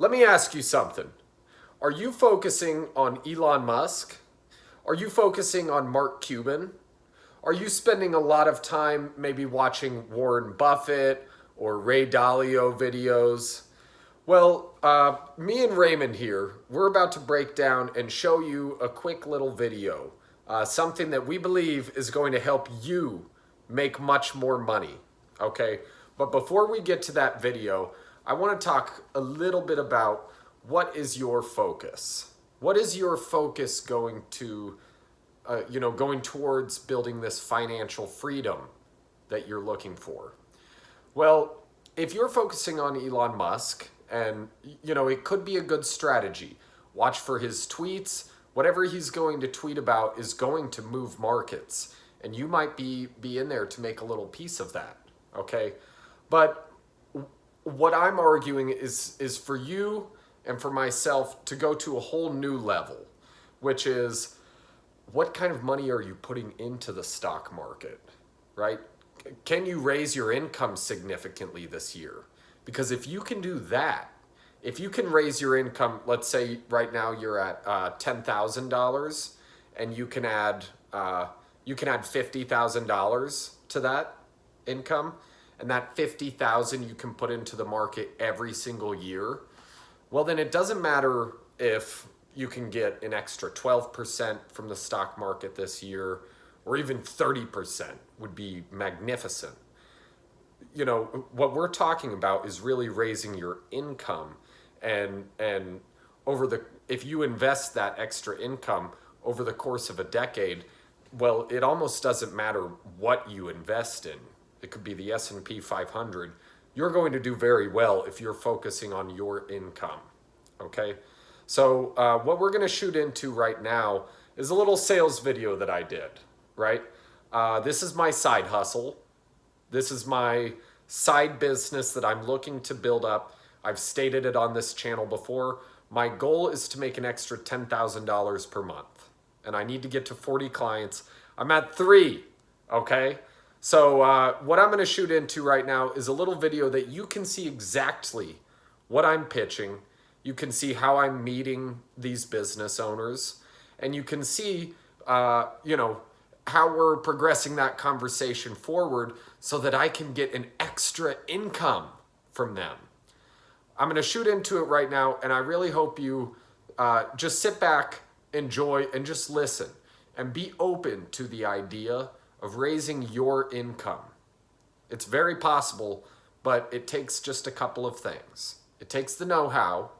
Let me ask you something. Are you focusing on Elon Musk? Are you focusing on Mark Cuban? Are you spending a lot of time maybe watching Warren Buffett or Ray Dalio videos? Well, me and Raymond here, we're about to break down and show you a quick little video. Something that we believe is going to help you make much more money, okay? But before we get to that video, I want to talk a little bit about what is your focus? What is your focus going to, going towards building this financial freedom that you're looking for? Well, if you're focusing on Elon Musk, and it could be a good strategy. Watch for his tweets. Whatever he's going to tweet about is going to move markets, and you might be in there to make a little piece of that, okay? But what I'm arguing is for you and for myself to go to a whole new level, which is what kind of money are you putting into the stock market, right? Can you raise your income significantly this year? Because if you can do that, if you can raise your income, let's say right now you're at $10,000 and you can add $50,000 to that income, and that $50,000 you can put into the market every single year, well then it doesn't matter if you can get an extra 12% from the stock market this year, or even 30% would be magnificent. What we're talking about is really raising your income, and if you invest that extra income over the course of a decade, well, it almost doesn't matter what you invest in. It could be the S&P 500. You're going to do very well if you're focusing on your income, okay? So what we're going to shoot into right now is a little sales video that I did, right? This is my side hustle. This is my side business that I'm looking to build up. I've stated it on this channel before. My goal is to make an extra $10,000 per month, and I need to get to 40 clients. I'm at 3, okay? So what I'm going to shoot into right now is a little video that you can see exactly what I'm pitching. You can see how I'm meeting these business owners, and you can see, how we're progressing that conversation forward so that I can get an extra income from them. I'm going to shoot into it right now, and I really hope you just sit back, enjoy, and just listen, and be open to the idea of raising your income. It's very possible, but it takes just a couple of things. It takes the know-how,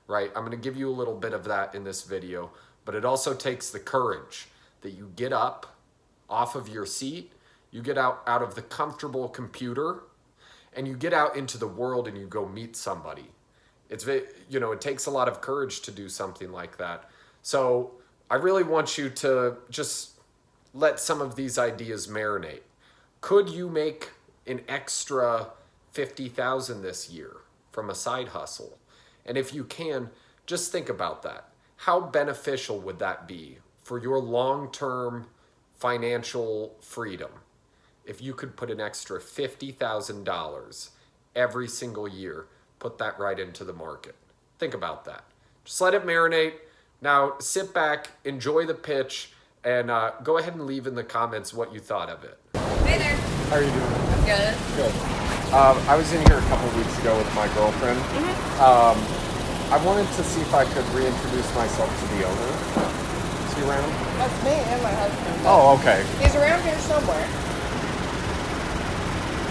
right? I'm going to give you a little bit of that in this video, but it also takes the courage that you get up off of your seat, you get out of the comfortable computer, and you get out into the world and you go meet somebody. It takes a lot of courage to do something like that. So I really want you to just let some of these ideas marinate. Could you make an extra $50,000 this year from a side hustle? And if you can, just think about that. How beneficial would that be for your long-term financial freedom if you could put an extra $50,000 every single year, put that right into the market? Think about that. Just let it marinate. Now sit back, enjoy the pitch, and go ahead and leave in the comments what you thought of it. Hey there. How are you doing? I'm good. Good. I was in here a couple weeks ago with my girlfriend. I wanted to see if I could reintroduce myself to the owner. Is he around? That's me and my husband. Oh, okay. He's around here somewhere.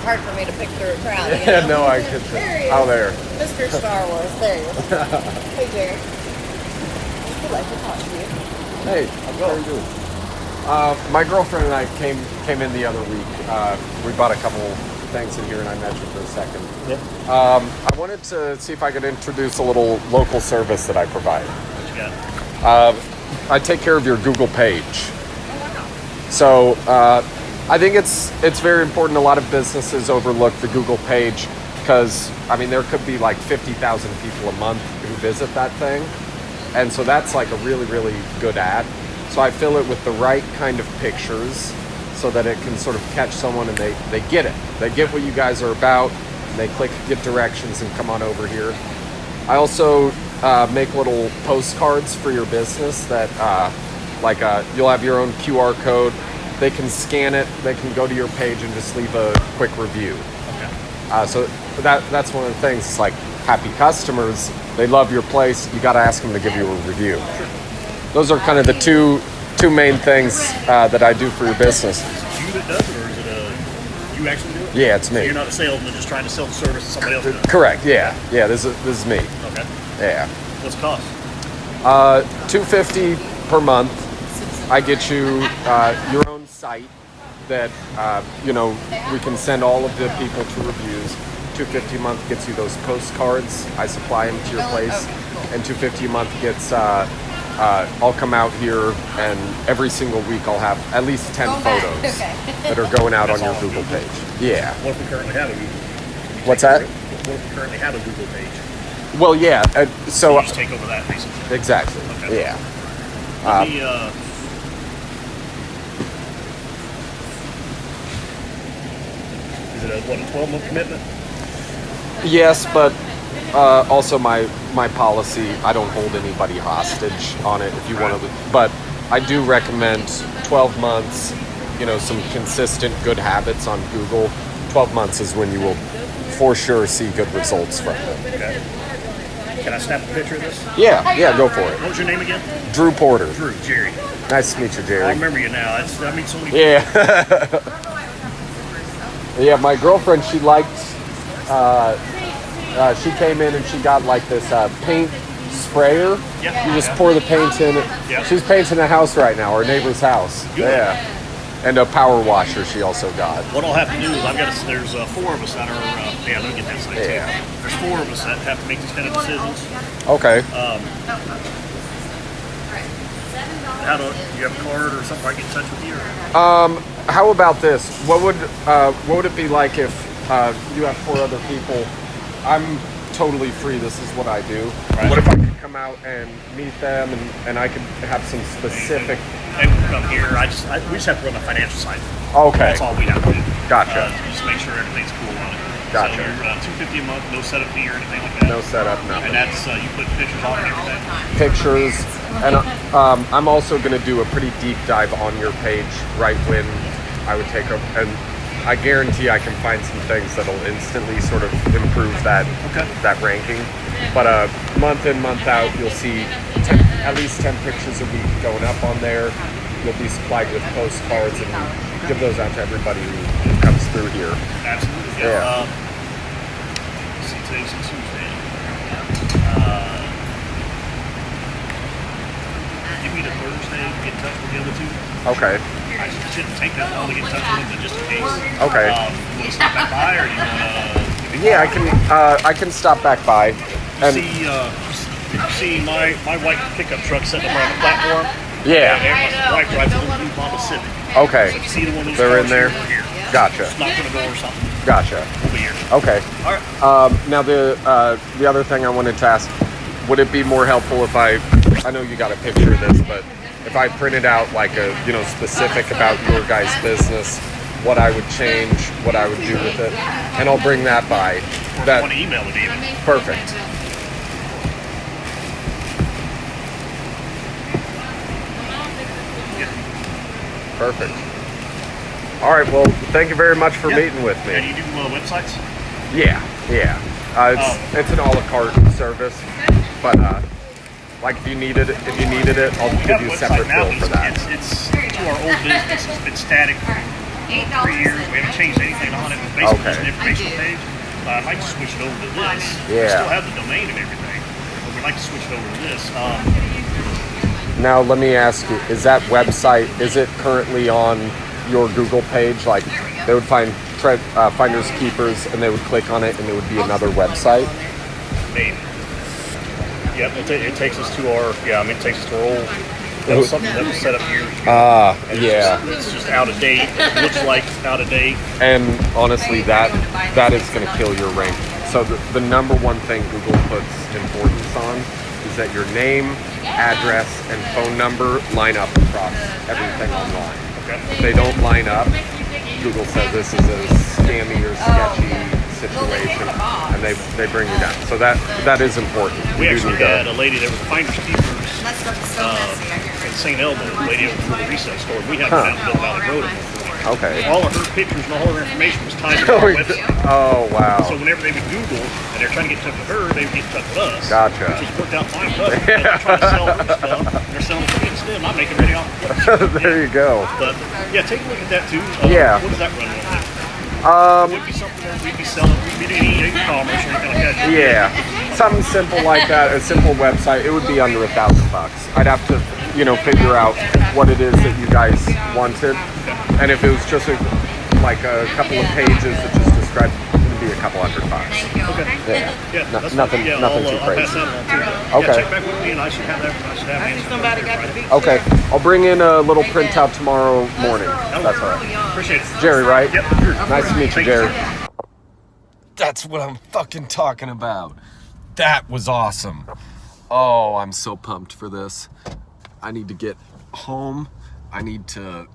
Hard for me to pick through a crowd. Yeah, no, I get There you. he is. Oh, there. Mr. Star Wars. There he is. Hey, Jerry. I'd like to talk to you. Hey, how are you doing? My girlfriend and I came in the other week. We bought a couple things in here, and I met you for a second. Yep. I wanted to see if I could introduce a little local service that I provide. What you got? I take care of your Google page. Oh, wow. So I think it's very important. A lot of businesses overlook the Google page because, there could be like 50,000 people a month who visit that thing. And so that's like a really, really good ad. So I fill it with the right kind of pictures so that it can sort of catch someone and they get it. They get what you guys are about, and they click get directions and come on over here. I also make little postcards for your business that, you'll have your own QR code. They can scan it. They can go to your page and just leave a quick review. Okay. So that's one of the things. It's like happy customers. They love your place. You got to ask them to give you a review. Sure. Those are kind of the two main things that I do for your business. Is it you that does it, or is it you actually do it? Yeah, it's So me. you're not a salesman just trying to sell the service to somebody else. Does. Correct. Yeah. This is me. Okay. Yeah. What's the cost? $250 per month. I get you your own site that we can send all of the people to reviews. $250 a month gets you those postcards. I supply them to your place, and $250 a month gets. I'll come out here, and every single week I'll have at least 10 photos that are going out on your Google page. Yeah. What if we currently have a Google? What's that? What if we currently have a Google page? Well, yeah. So You just take over that, basically. exactly. Okay. Yeah. Let me, is it a 12-month commitment? Yes, but also my policy, I don't hold anybody hostage on it if you want to. But I do recommend 12 months, some consistent good habits on Google. 12 months is when you will for sure see good results from it. Okay. Can I snap a picture of this? Yeah, go for it. What was your name again? Drew Porter. Drew, Jerry. Nice to meet you, I Jerry. remember you now. That means so many. Yeah. Yeah, my girlfriend, she liked, she came in and she got like this paint sprayer. Yeah. You just pour the paint in. Yeah. She's painting a house right now, our neighbor's house. Good. Yeah. And a power washer she also got. What I'll have to do is there's 4 of us that are, let me get that slide Yeah. too. There's 4 of us that have to make these kind of decisions. Okay. How do you have a card or something? I get in touch with you? Or? How about this? What would it be like if you have 4 other people? I'm totally free. This is what I do. Right. What if I could come out and meet them and I could have some specific? They will come here. We just have to run the financial side. Okay. That's all we have to do. Gotcha. Just make sure everything's cool on it. Gotcha. So you're $250 a month, no setup fee or anything like that. No setup, nothing. And that's you put pictures on and everything. Pictures, and I'm also going to do a pretty deep dive on your page right when I would take up, and I guarantee I can find some things that'll instantly sort of improve that ranking. But month in, month out, you'll see at least 10 pictures a week going up on there. You'll be supplied with postcards and give those out to everybody who comes through here. Absolutely. Yeah. Let's see, today's Tuesday. Give me the Thursday, get in touch with the other 2. Okay. I shouldn't take that long to get in touch with them, but just in case. Okay. You want to stop back by, or you want to? Yeah, I can stop back by. And You see my white pickup truck sitting up on the platform? yeah. My wife drives a little blue Honda Civic. Okay. So if you see the one of those They're in cars, there? we're here. Gotcha. Just knock on the door or something. Gotcha. We'll be here. Okay. All right. Now the other thing I wanted to ask, would it be more helpful if I know you got a picture of this, but if I printed out like a specific about your guys' business, what I would change, what I would do with it, and I'll bring that by. Or if you That want to email it even. perfect. Yeah. Perfect. All right. Well, thank you very much for meeting with me. And you do websites? Yeah. It's an a la carte service, but like if you needed it, I'll We give have you a a separate website now. bill for that. It's to our old business. It's been static for 3 years. We haven't changed anything on it. It's basically just an informational page. I'd like to switch it over to this. We Yeah. still have the domain and everything, but we'd like to switch it over to this. Now let me ask you: is that website currently on your Google page? Like they would find finders keepers, and they would click on it, and it would be another website. Maybe. Yep, it takes us to our, it takes us to our old, that was something that was set up years ago. And Yeah. It's just out of date. It looks like out of date. And honestly, that is going to kill your rank. So the number one thing Google puts importance on is that your name, address, and phone number line up across everything online. Okay. If they don't line up, Google says this is a scammy or sketchy situation, and they bring you down. So that is important. We You do actually need to- had a lady that was finders keepers That stuff is so messy. I get in St. Elmo, a lady over for the resale store. We had her down Bill Valley Road. Okay. All of her pictures and all of her information was tied to Oh, our website. oh wow. So whenever they would Google and they're trying to get in touch with her, they would get in touch with us. Gotcha. Which has worked out fine for us. They're trying to sell her stuff. And they're selling it instead. I'm making money off of it. There you go. But yeah, take a look at that too. Yeah. What does that run on? Would be something that we'd be selling. We'd be doing e-commerce or anything like that. Yeah, something simple like that, a simple website. It would be under $1,000. I'd have to, figure out what it is that you guys wanted, and if it was just like a couple of pages that just described, it would be a couple $100. Okay. Yeah, That's nothing, fine. nothing too I'll pass crazy. that along too. Okay. Yeah, check back with me, and I should have that. I should have an answer. somebody got the beat. Okay, I'll bring in a little printout tomorrow morning. That's all right. Appreciate it. Jerry, right? Yep. Nice to meet you, Thank Jerry. sir. That's what I'm fucking talking about. That was awesome. Oh, I'm so pumped for this. I need to get home. I need to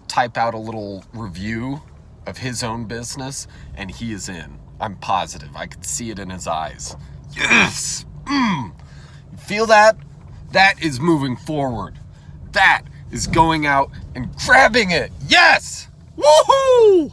type out a little review of his own business, and he is in. I'm positive. I could see it in his eyes. Yes! You feel that? That is moving forward. That is going out and grabbing it. Yes! Woohoo!